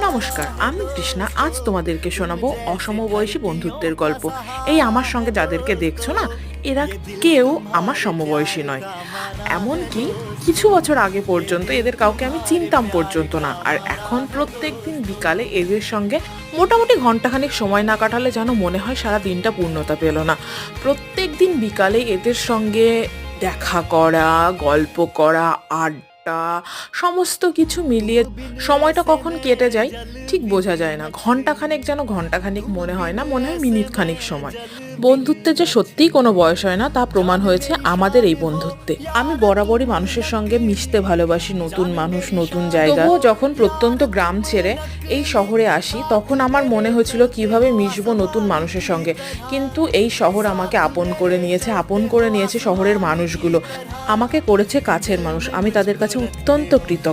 নমস্কার, আমি কৃষ্ণা। আজ তোমাদেরকে শোনাবো অসমবয়সী বন্ধুত্বের গল্প। এই আমার সঙ্গে যাদেরকে দেখছো না, এরা কেউ আমার সমবয়সী নয়। এমনকি কিছু বছর আগে পর্যন্ত এদের কাউকে আমি চিনতাম পর্যন্ত না। আর এখন প্রত্যেকদিন বিকালে এদের সঙ্গে মোটামুটি ঘন্টাখানেক সময় না কাটালে যেন মনে হয় সারা দিনটা পূর্ণতা পেল না। প্রত্যেক দিন বিকালে এদের সঙ্গে দেখা করা, গল্প করা, আড্ডা, সমস্ত কিছু মিলিয়ে সময়টা কখন কেটে যায় ঠিক বোঝা যায় না। ঘন্টাখানেক যেন ঘন্টাখানেক মনে হয় না, মনে হয় মিনিট খানিক সময়। বন্ধুত্বের যে সত্যিই কোনো বয়স হয় না তা প্রমাণ হয়েছে আমাদের এই বন্ধুত্বে। আমি বরাবরই মানুষের সঙ্গে মিশতে ভালোবাসি, নতুন মানুষ, নতুন জায়গা। তবুও যখন প্রত্যন্ত গ্রাম ছেড়ে এই শহরে আসি তখন আমার মনে হয়েছিল কিভাবে মিশবো নতুন মানুষের সঙ্গে। কিন্তু এই শহর আমাকে আপন করে নিয়েছে শহরের মানুষগুলো। আমাকে করেছে কাছের মানুষ। আমি তাদের কাছে অত্যন্ত কৃতজ্ঞ।